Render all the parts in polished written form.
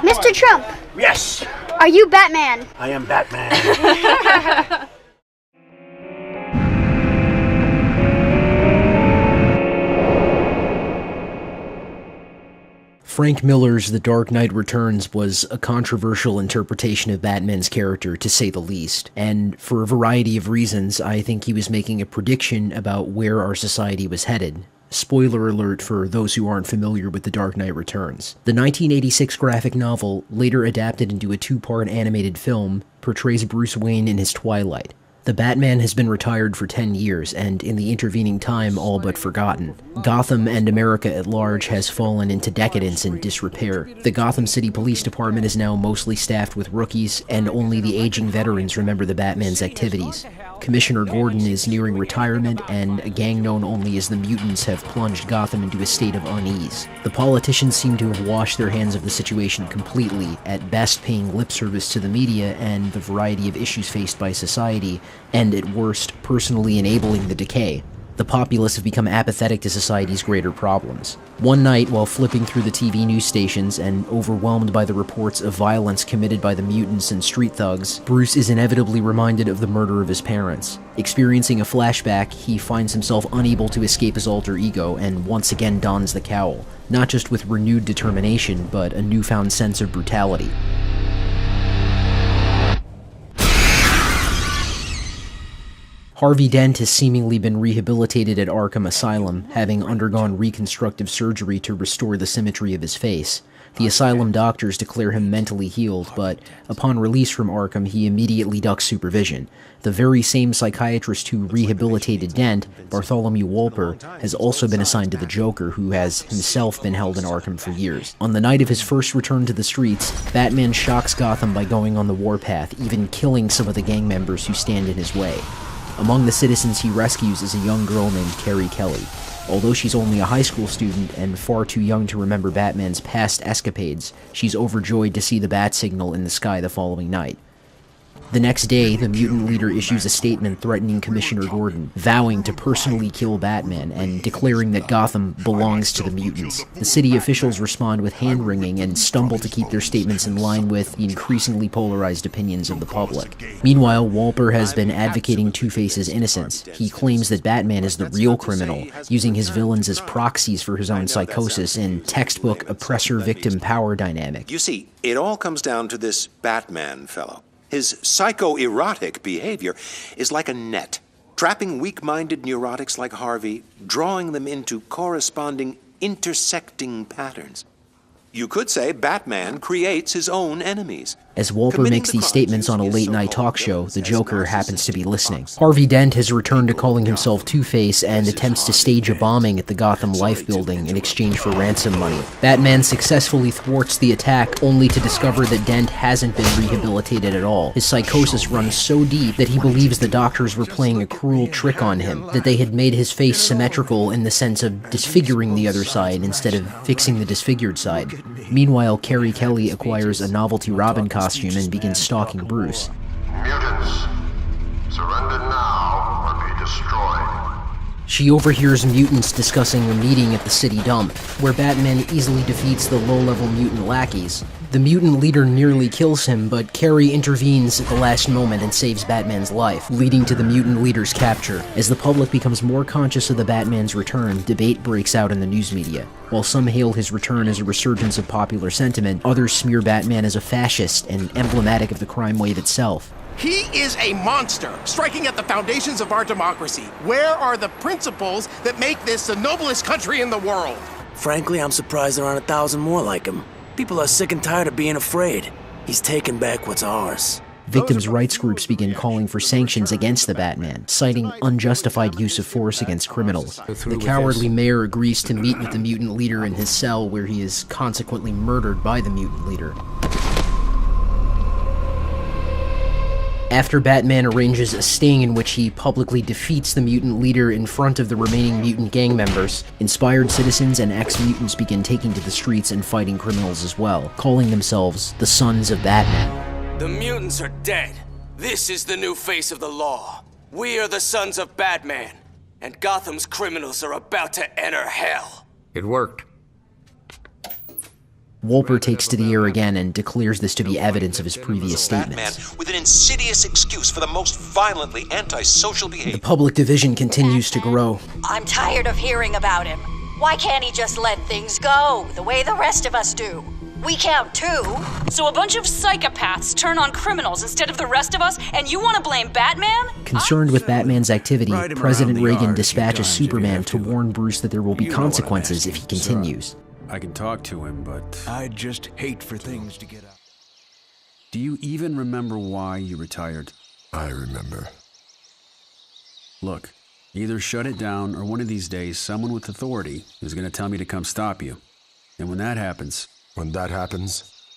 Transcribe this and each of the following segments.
Mr. Trump, Yes, are you Batman? I am Batman. Frank Miller's The Dark Knight Returns was a controversial interpretation of Batman's character, to say the least. And for a variety of reasons, I think he was making a prediction about where our society was headed. Spoiler alert for those who aren't familiar with The Dark Knight Returns. The 1986 graphic novel, later adapted into a two-part animated film, portrays Bruce Wayne in his twilight. The Batman has been retired for 10 years, and in the intervening time all but forgotten. Gotham and America at large has fallen into decadence and disrepair. The Gotham City Police Department is now mostly staffed with rookies, and only the aging veterans remember the Batman's activities. Commissioner Gordon is nearing retirement, and a gang known only as the Mutants have plunged Gotham into a state of unease. The politicians seem to have washed their hands of the situation completely, at best paying lip service to the media and the variety of issues faced by society, and at worst, personally enabling the decay. The populace have become apathetic to society's greater problems. One night, while flipping through the TV news stations and overwhelmed by the reports of violence committed by the mutants and street thugs, Bruce is inevitably reminded of the murder of his parents. Experiencing a flashback, he finds himself unable to escape his alter ego and once again dons the cowl, not just with renewed determination, but a newfound sense of brutality. Harvey Dent has seemingly been rehabilitated at Arkham Asylum, having undergone reconstructive surgery to restore the symmetry of his face. The asylum doctors declare him mentally healed, but upon release from Arkham, he immediately ducks supervision. The very same psychiatrist who rehabilitated Dent, Bartholomew Wolper, has also been assigned to the Joker, who has himself been held in Arkham for years. On the night of his first return to the streets, Batman shocks Gotham by going on the warpath, even killing some of the gang members who stand in his way. Among the citizens he rescues is a young girl named Carrie Kelly. Although she's only a high school student and far too young to remember Batman's past escapades, she's overjoyed to see the bat signal in the sky the following night. The next day, the mutant leader issues a statement threatening Commissioner Gordon, vowing to personally kill Batman and declaring that Gotham belongs to the mutants. The city officials respond with hand-wringing and stumble to keep their statements in line with the increasingly polarized opinions of the public. Meanwhile, Wolper has been advocating Two-Face's innocence. He claims that Batman is the real criminal, using his villains as proxies for his own psychosis in textbook oppressor-victim power dynamic. You see, it all comes down to this Batman fellow. His psychoerotic behavior is like a net, trapping weak-minded neurotics like Harvey, drawing them into corresponding intersecting patterns. You could say Batman creates his own enemies. As Wolper makes these statements on a late-night talk show, the Joker happens to be listening. Harvey Dent has returned to calling himself Two-Face and attempts to stage a bombing at the Gotham Life building in exchange for ransom money. Batman successfully thwarts the attack, only to discover that Dent hasn't been rehabilitated at all. His psychosis runs so deep that he believes the doctors were playing a cruel trick on him, that they had made his face symmetrical in the sense of disfiguring the other side instead of fixing the disfigured side. Meanwhile, Carrie Kelly acquires a novelty Robin costume and begins stalking Bruce. Mutants, surrender now or be destroyed. She overhears mutants discussing a meeting at the city dump, where Batman easily defeats the low-level mutant lackeys. The mutant leader nearly kills him, but Carrie intervenes at the last moment and saves Batman's life, leading to the mutant leader's capture. As the public becomes more conscious of the Batman's return, debate breaks out in the news media. While some hail his return as a resurgence of popular sentiment, others smear Batman as a fascist and emblematic of the crime wave itself. He is a monster, striking at the foundations of our democracy. Where are the principles that make this the noblest country in the world? Frankly, I'm surprised there aren't 1,000 more like him. People are sick and tired of being afraid. He's taking back what's ours. Victims' rights groups begin calling for sanctions against the Batman, citing unjustified use of force against criminals. The cowardly mayor agrees to meet with the mutant leader in his cell, where he is consequently murdered by the mutant leader. After Batman arranges a sting in which he publicly defeats the mutant leader in front of the remaining mutant gang members, inspired citizens and ex-mutants begin taking to the streets and fighting criminals as well, calling themselves the Sons of Batman. The mutants are dead. This is the new face of the law. We are the Sons of Batman, and Gotham's criminals are about to enter hell. It worked. Wolper takes to the air again and declares this to be evidence of his previous Batman statements. with an insidious excuse for the most violently antisocial behavior. The public division continues to grow. I'm tired of hearing about him. Why can't he just let things go, the way the rest of us do? We count too. So a bunch of psychopaths turn on criminals instead of the rest of us, and you want to blame Batman? Concerned with Batman's activity, President Reagan dispatches Superman to warn Bruce that there will be consequences if he continues. I can talk to him, but I'd just hate for things to get out. do you even remember why you retired? I remember. Look, either shut it down or one of these days someone with authority is going to tell me to come stop you. And when that happens,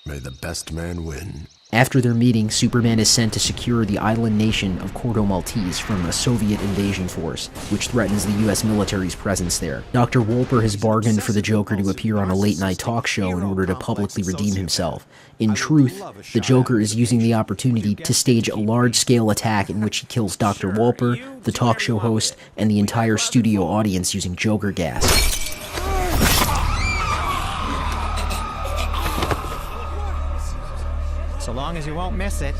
may the best man win. After their meeting, Superman is sent to secure the island nation of Corto Maltese from a Soviet invasion force, which threatens the U.S. military's presence there. Dr. Wolper has bargained for the Joker to appear on a late-night talk show in order to publicly redeem himself. In truth, the Joker is using the opportunity to stage a large-scale attack in which he kills Dr. Wolper, the talk show host, and the entire studio audience using Joker gas. So long as you won't miss it.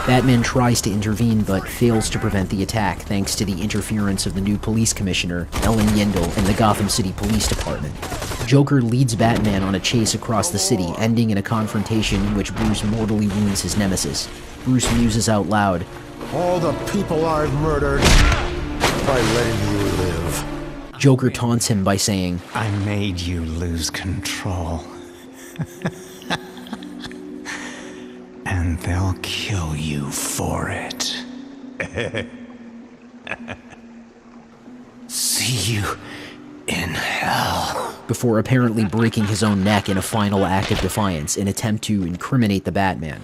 Batman tries to intervene but fails to prevent the attack thanks to the interference of the new police commissioner, Ellen Yindel, and the Gotham City Police Department. Joker leads Batman on a chase across the city, ending in a confrontation in which Bruce mortally wounds his nemesis. Bruce muses out loud, All the people I've murdered by letting you live. Joker taunts him by saying, I made you lose control. And they'll kill you for it. See you in hell. Before apparently breaking his own neck in a final act of defiance, in an attempt to incriminate the Batman.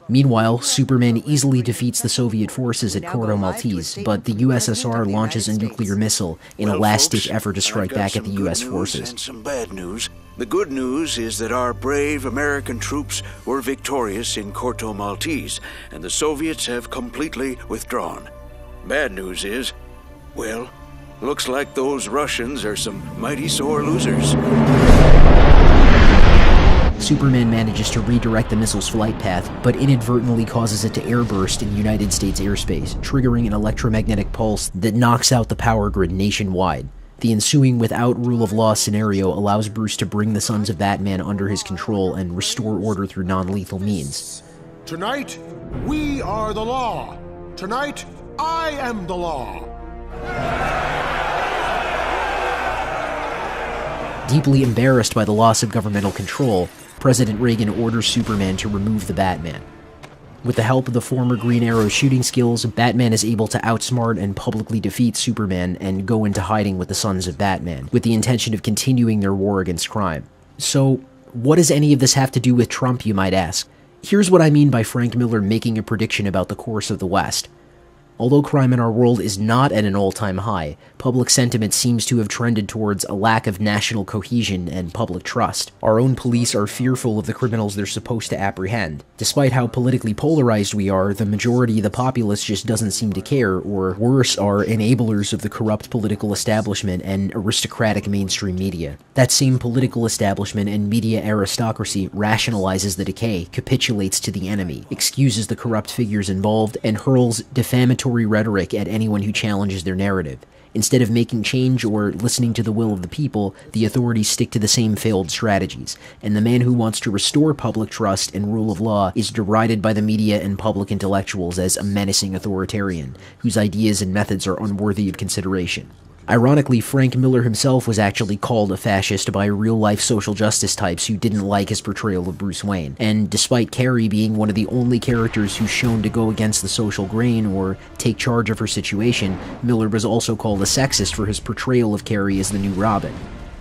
Meanwhile, Superman easily defeats the Soviet forces at Corto Maltese, but the USSR launches a nuclear missile in a last-ditch effort to strike back at the US forces. And some bad news. The good news is that our brave American troops were victorious in Corto Maltese, and the Soviets have completely withdrawn. Bad news is, well, looks like those Russians are some mighty sore losers. Superman manages to redirect the missile's flight path, but inadvertently causes it to airburst in United States airspace, triggering an electromagnetic pulse that knocks out the power grid nationwide. The ensuing without rule of law scenario allows Bruce to bring the Sons of Batman under his control and restore order through non-lethal means. Tonight, we are the law. Tonight, I am the law. Deeply embarrassed by the loss of governmental control, President Reagan orders Superman to remove the Batman. With the help of the former Green Arrow's shooting skills, Batman is able to outsmart and publicly defeat Superman and go into hiding with the Sons of Batman, with the intention of continuing their war against crime. So, what does any of this have to do with Trump, you might ask? Here's what I mean by Frank Miller making a prediction about the course of the West. Although crime in our world is not at an all-time high, public sentiment seems to have trended towards a lack of national cohesion and public trust. Our own police are fearful of the criminals they're supposed to apprehend. Despite how politically polarized we are, the majority of the populace just doesn't seem to care, or worse, are enablers of the corrupt political establishment and aristocratic mainstream media. That same political establishment and media aristocracy rationalizes the decay, capitulates to the enemy, excuses the corrupt figures involved, and hurls defamatory rhetoric at anyone who challenges their narrative. Instead of making change or listening to the will of the people, the authorities stick to the same failed strategies, and the man who wants to restore public trust and rule of law is derided by the media and public intellectuals as a menacing authoritarian, whose ideas and methods are unworthy of consideration. Ironically, Frank Miller himself was actually called a fascist by real-life social justice types who didn't like his portrayal of Bruce Wayne, and despite Carrie being one of the only characters who's shown to go against the social grain or take charge of her situation, Miller was also called a sexist for his portrayal of Carrie as the new Robin.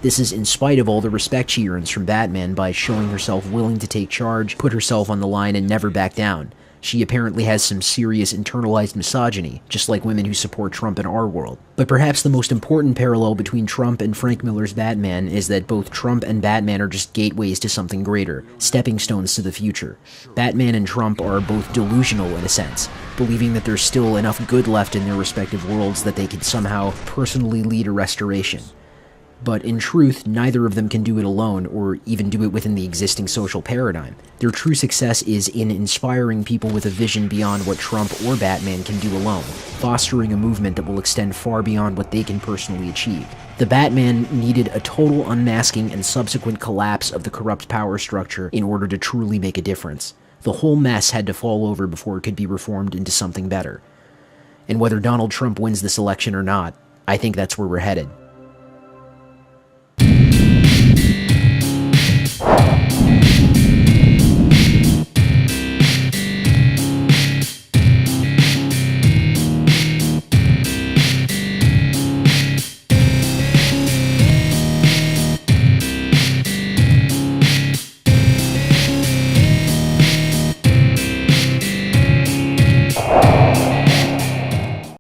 This is in spite of all the respect she earns from Batman by showing herself willing to take charge, put herself on the line, and never back down. She apparently has some serious internalized misogyny, just like women who support Trump in our world. But perhaps the most important parallel between Trump and Frank Miller's Batman is that both Trump and Batman are just gateways to something greater, stepping stones to the future. Batman and Trump are both delusional in a sense, believing that there's still enough good left in their respective worlds that they could somehow personally lead a restoration. But in truth, neither of them can do it alone, or even do it within the existing social paradigm. Their true success is in inspiring people with a vision beyond what Trump or Batman can do alone, fostering a movement that will extend far beyond what they can personally achieve. The Batman needed a total unmasking and subsequent collapse of the corrupt power structure in order to truly make a difference. The whole mess had to fall over before it could be reformed into something better. And whether Donald Trump wins this election or not, I think that's where we're headed.